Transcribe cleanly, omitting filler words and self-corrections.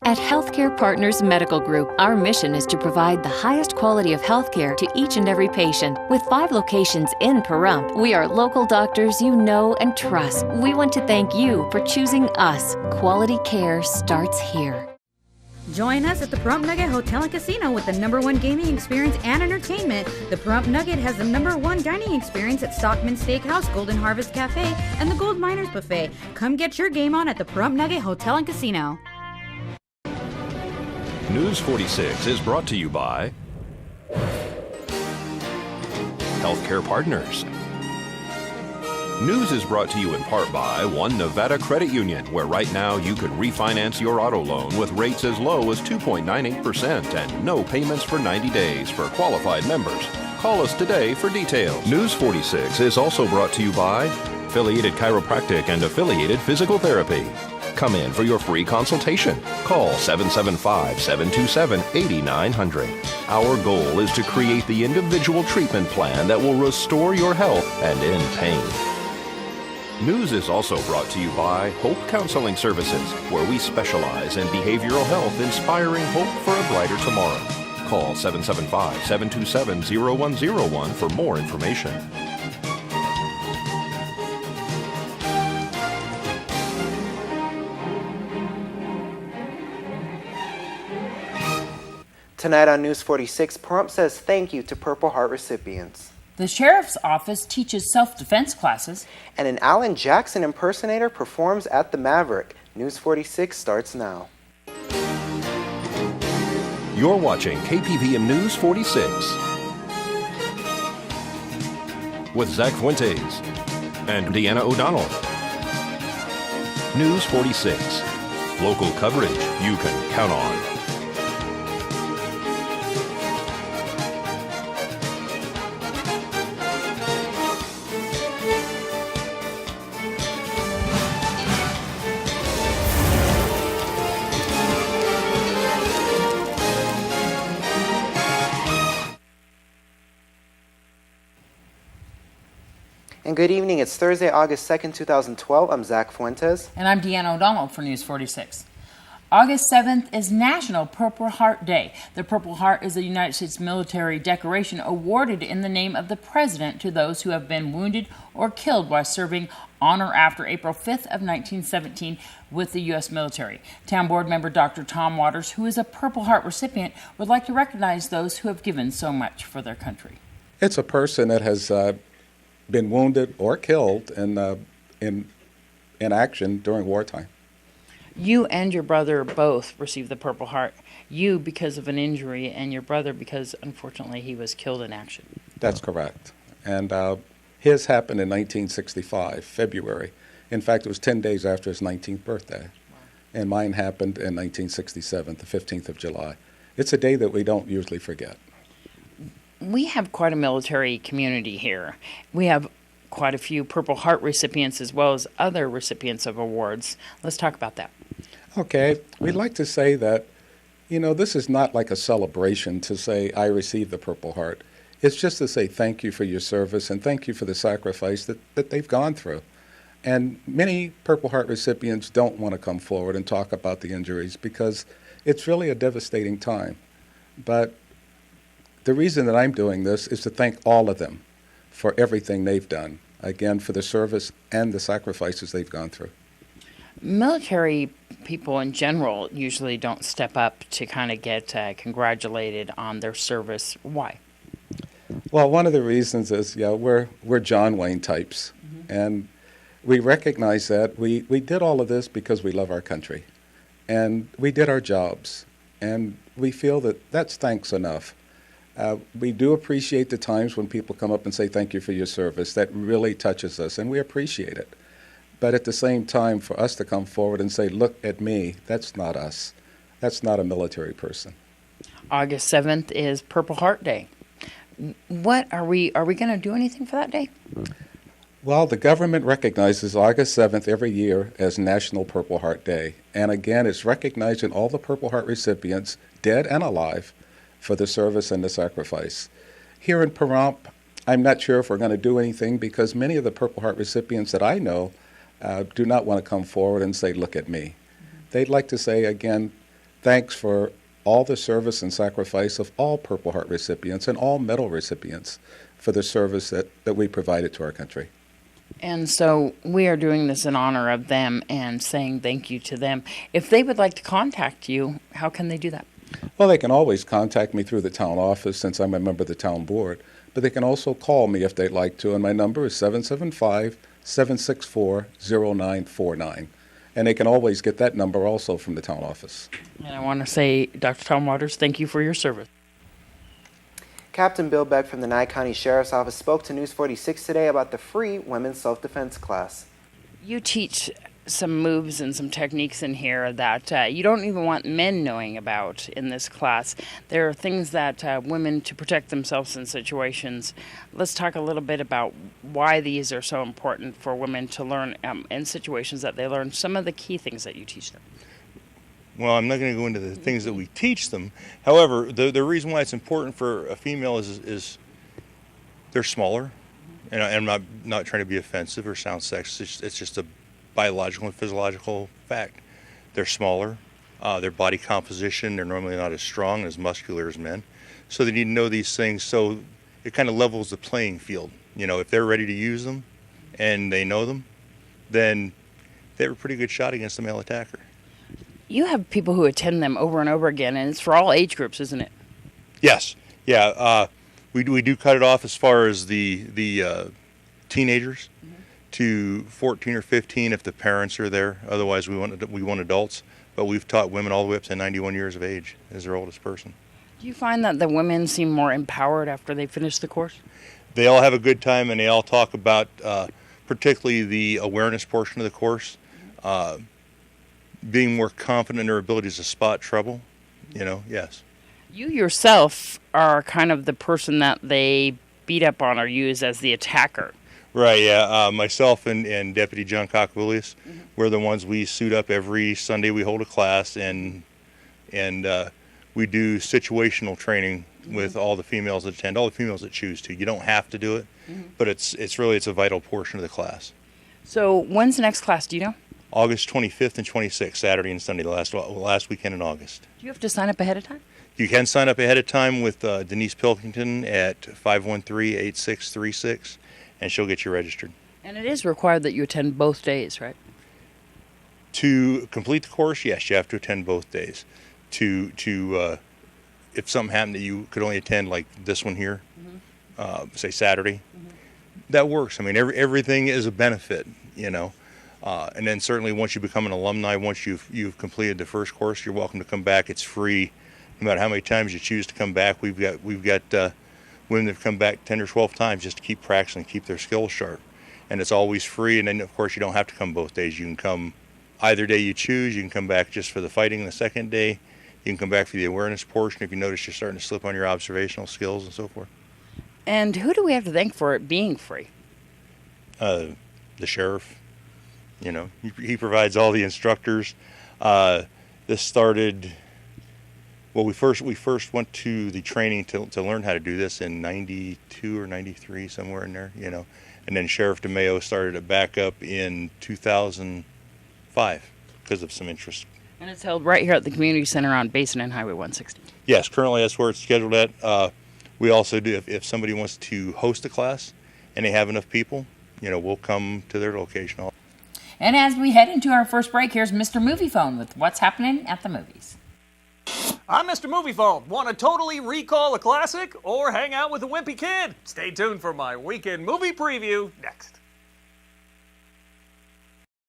At Healthcare Partners Medical Group, our mission is to provide the highest quality of healthcare to each and every patient. With 5 locations in Pahrump, we are local doctors you know and trust. We want to thank you for choosing us. Quality care starts here. Join us at the Pahrump Nugget Hotel and Casino with the #1 gaming experience and entertainment. The Pahrump Nugget has the #1 dining experience at Stockman Steakhouse, Golden Harvest Cafe, and the Gold Miners Buffet. Come get your game on at the Pahrump Nugget Hotel and Casino. News 46 is brought to you by Healthcare Partners. News is brought to you in part by One Nevada Credit Union, where right now you can refinance your auto loan with rates as low as 2.98% and no payments for 90 days for qualified members. Call us today for details. News 46 is also brought to you by Affiliated Chiropractic and Affiliated Physical Therapy. Come in for your free consultation. Call 775-727-8900. Our goal is to create the individual treatment plan that will restore your health and end pain. News is also brought to you by Hope Counseling Services, where we specialize in behavioral health, inspiring hope for a brighter tomorrow. Call 775-727-0101 for more information. Tonight on News 46, Pahrump says thank you to Purple Heart recipients. The Sheriff's Office teaches self-defense classes. And an Alan Jackson impersonator performs at the Maverick. News 46 starts now. You're watching KPVM News 46 with Zach Fuentes and Deanna O'Donnell. News 46. Local coverage you can count on. And good evening. It's Thursday, August 2nd, 2012. I'm Zach Fuentes. And I'm Deanna O'Donnell for News 46. August 7th is National Purple Heart Day. The Purple Heart is a United States military decoration awarded in the name of the President to those who have been wounded or killed while serving on or after April 5th of 1917 with the U.S. military. Town Board member Dr. Tom Waters, who is a Purple Heart recipient, would like to recognize those who have given so much for their country. It's a person that has been wounded or killed in action during wartime. You and your brother both received the Purple Heart. You because of an injury, and your brother because, unfortunately, he was killed in action. That's correct. And his happened in 1965, February. In fact, it was 10 days after his 19th birthday. Wow. And mine happened in 1967, the 15th of July. It's a day that we don't usually forget. We have quite a military community here. We have quite a few Purple Heart recipients as well as other recipients of awards. Let's talk about that. Okay. We'd like to say that, this is not like a celebration to say, I received the Purple Heart. It's just to say thank you for your service and thank you for the sacrifice that they've gone through. And many Purple Heart recipients don't want to come forward and talk about the injuries because it's really a devastating time. But the reason that I'm doing this is to thank all of them for everything they've done, again, for the service and the sacrifices they've gone through. Military people in general usually don't step up to kind of get congratulated on their service. Why? Well, one of the reasons is, we're John Wayne types, and we recognize that we did all of this because we love our country, and we did our jobs, and we feel that that's thanks enough. We do appreciate the times when people come up and say thank you for your service. That really touches us, and we appreciate it. But at the same time, for us to come forward and say, look at me, that's not us. That's not a military person. August 7th is Purple Heart Day. What are we going to do anything for that day? Well, the government recognizes August 7th every year as National Purple Heart Day. And again, it's recognizing all the Purple Heart recipients, dead and alive, for the service and the sacrifice. Here in Pahrump, I'm not sure if we're going to do anything because many of the Purple Heart recipients that I know do not want to come forward and say, look at me. They'd like to say, again, thanks for all the service and sacrifice of all Purple Heart recipients and all medal recipients for the service that we provided to our country. And so we are doing this in honor of them and saying thank you to them. If they would like to contact you, how can they do that? Well, they can always contact me through the town office since I'm a member of the town board, but they can also call me if they'd like to, and my number is 775-764-0949. And they can always get that number also from the town office. And I want to say, Dr. Tom Waters, thank you for your service. Captain Bill Beck from the Nye County Sheriff's Office spoke to News 46 today about the free women's self-defense class. You teach some moves and some techniques in here that you don't even want men knowing about in this class. There are things that women to protect themselves in situations. Let's talk a little bit about why these are so important for women to learn in situations that they learn, some of the key things that you teach them. Well, I'm not going to go into the things that we teach them. However, the reason why it's important for a female is they're smaller. And I'm not trying to be offensive or sound sexist. It's just a biological and physiological fact. They're smaller. Their body composition, they're normally not as strong and as muscular as men. So they need to know these things so it kind of levels the playing field. You know, if they're ready to use them and they know them, then they have a pretty good shot against the male attacker. You have people who attend them over and over again, and it's for all age groups, isn't it? Yes. Yeah. We do cut it off as far as the teenagers to 14 or 15 if the parents are there. Otherwise, we want adults. But we've taught women all the way up to 91 years of age as their oldest person. Do you find that the women seem more empowered after they finish the course? They all have a good time, and they all talk about particularly the awareness portion of the course, being more confident in their abilities to spot trouble. You know, yes. You yourself are kind of the person that they beat up on or use as the attacker. Right, yeah. Myself and Deputy John Cockaboulias, we're the ones we suit up every Sunday. We hold a class, and we do situational training with all the females that attend, all the females that choose to. You don't have to do it, but it's a vital portion of the class. So when's the next class, do you know? August 25th and 26th, Saturday and Sunday, the last weekend in August. Do you have to sign up ahead of time? You can sign up ahead of time with Denise Pilkington at 513-8636, and she'll get you registered. And it is required that you attend both days, right? To complete the course, yes, you have to attend both days. To if something happened that you could only attend, like this one here, say Saturday, that works. I mean, everything is a benefit, you know. And then certainly once you become an alumni, once you've completed the first course, you're welcome to come back. It's free, no matter how many times you choose to come back. We've got women that have come back 10 or 12 times just to keep practicing, keep their skills sharp. And it's always free. And then of course you don't have to come both days. You can come either day you choose. You can come back just for the fighting the second day. You can come back for the awareness portion if you notice you're starting to slip on your observational skills and so forth. And who do we have to thank for it being free? The sheriff. You know, he provides all the instructors. This started, well, we first went to the training to learn how to do this in 92 or 93, somewhere in there, you know. And then Sheriff DeMayo started it back up in 2005 because of some interest. And it's held right here at the community center on Basin and Highway 160. Yes, currently that's where it's scheduled at. We also do, if somebody wants to host a class and they have enough people, you know, we'll come to their location. And as we head into our first break, here's Mr. Movie Phone with what's happening at the movies. I'm Mr. Movie Phone. Want to totally recall a classic or hang out with a wimpy kid? Stay tuned for my weekend movie preview next.